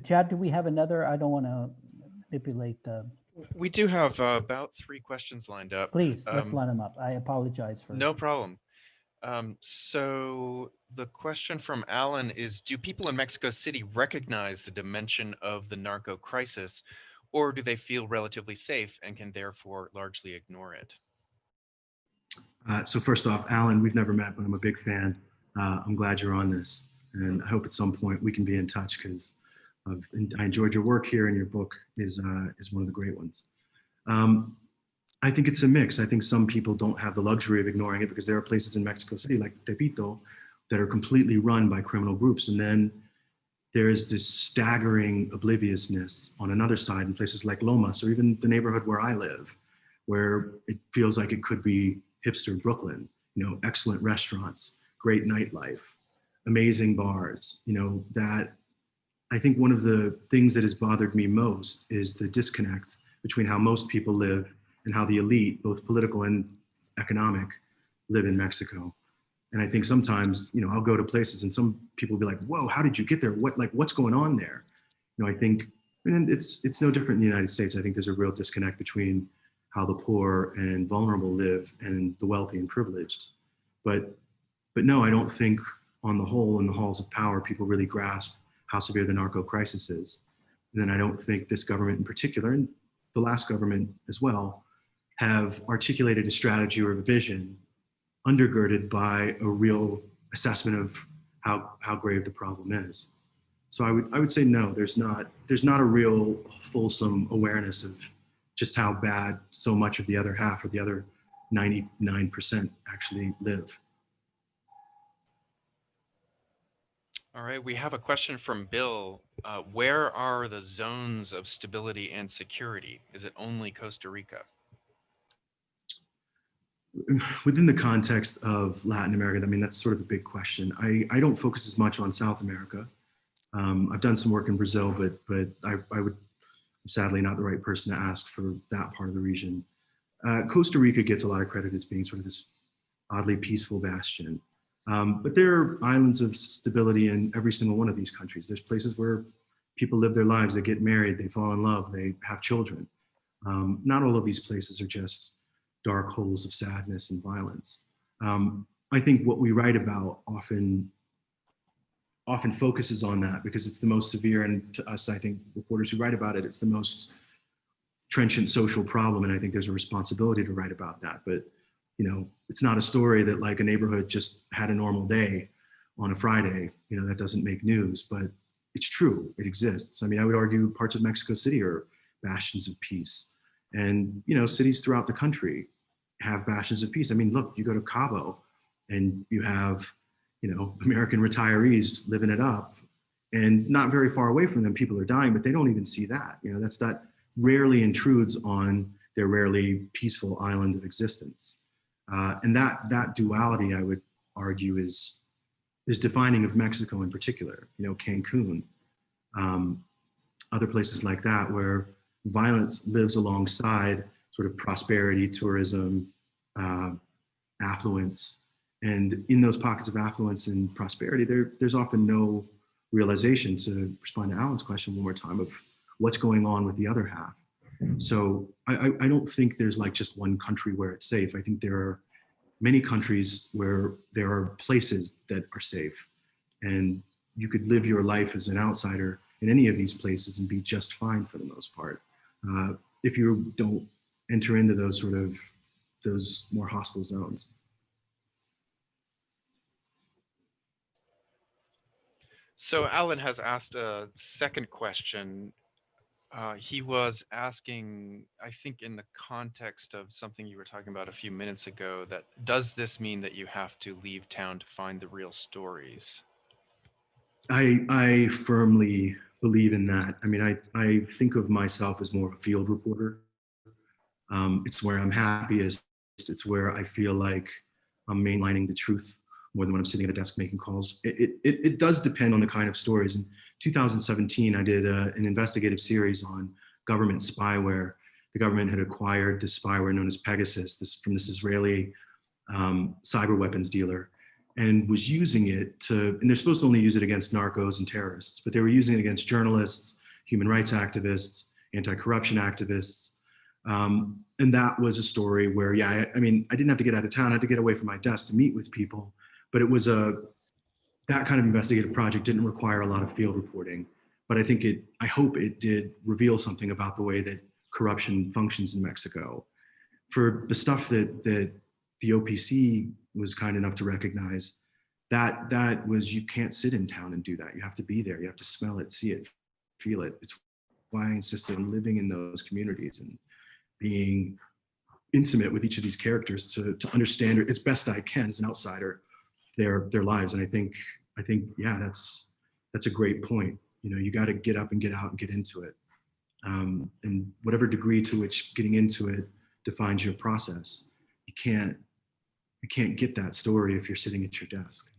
Chad, do we have another? I don't want to manipulate the. We do have about 3 questions lined up. Please, let's line them up. I apologize for. No problem. So the question from Alan is, do people in Mexico City recognize the dimension of the narco crisis, or do they feel relatively safe and can therefore largely ignore it? So first off, Alan, we've never met, but I'm a big fan. I'm glad you're on this. And I hope at some point we can be in touch because I enjoyed your work here, and your book is one of the great ones. I think it's a mix. I think some people don't have the luxury of ignoring it because there are places in Mexico City like Tepito that are completely run by criminal groups. And then there's this staggering obliviousness on another side in places like Lomas or even the neighborhood where I live, where it feels like it could be hipster Brooklyn, excellent restaurants, great nightlife, amazing bars, that I think one of the things that has bothered me most is the disconnect between how most people live and how the elite, both political and economic, live in Mexico. And I think sometimes, I'll go to places and some people will be like, whoa, how did you get there? What's going on there? I think, and it's no different in the United States. I think there's a real disconnect between how the poor and vulnerable live and the wealthy and privileged. But no, I don't think on the whole, in the halls of power, people really grasp how severe the narco crisis is. And then I don't think this government in particular, and the last government as well, have articulated a strategy or a vision undergirded by a real assessment of how grave the problem is. So I would say no, there's not a real fulsome awareness of just how bad so much of the other half or the other 99% actually live. All right, we have a question from Bill. Where are the zones of stability and security? Is it only Costa Rica? Within the context of Latin America, I mean, that's sort of a big question. I don't focus as much on South America. I've done some work in Brazil, but I would, I'm sadly not the right person to ask for that part of the region. Costa Rica gets a lot of credit as being sort of this oddly peaceful bastion. But there are islands of stability in every single one of these countries. There's places where people live their lives, they get married, they fall in love, they have children. Not all of these places are just dark holes of sadness and violence. I think what we write about often focuses on that because it's the most severe, and to us, I think reporters who write about it, it's the most trenchant social problem, and I think there's a responsibility to write about that. But it's not a story that like a neighborhood just had a normal day on a Friday. That doesn't make news, but it's true, it exists. I mean, I would argue parts of Mexico City are bastions of peace. And, cities throughout the country have bastions of peace. I mean, look, you go to Cabo and you have, American retirees living it up, and not very far away from them, people are dying, but they don't even see that. That rarely intrudes on their rarely peaceful island of existence. And that duality, I would argue, is defining of Mexico in particular, Cancun, other places like that, where violence lives alongside sort of prosperity, tourism, affluence. And in those pockets of affluence and prosperity, there's often no realization, to respond to Alan's question one more time, of what's going on with the other half. So I don't think there's like just one country where it's safe. I think there are many countries where there are places that are safe. And you could live your life as an outsider in any of these places and be just fine for the most part, if you don't enter into those more hostile zones. So Alan has asked a second question. He was asking, I think in the context of something you were talking about a few minutes ago, that does this mean that you have to leave town to find the real stories? I firmly believe in that. I mean, I think of myself as more of a field reporter. It's where I'm happiest. It's where I feel like I'm mainlining the truth more than when I'm sitting at a desk making calls. It does depend on the kind of stories. In 2017, I did an investigative series on government spyware. The government had acquired this spyware known as Pegasus, from this Israeli cyber weapons dealer. and was using it to, and they're supposed to only use it against narcos and terrorists, but they were using it against journalists, human rights activists, anti-corruption activists. And that was a story where, yeah, I mean, I didn't have to get out of town. I had to get away from my desk to meet with people, but it was that kind of investigative project didn't require a lot of field reporting. But I hope it did reveal something about the way that corruption functions in Mexico. For the stuff that the OPC was kind enough to recognize, that was, you can't sit in town and do that. You have to be there. You have to smell it, see it, feel it. It's why I insisted on living in those communities and being intimate with each of these characters to understand as best I can as an outsider their lives. And I think yeah, that's a great point. You know, you got to get up and get out and get into it. And whatever degree to which getting into it defines your process, you can't get that story if you're sitting at your desk.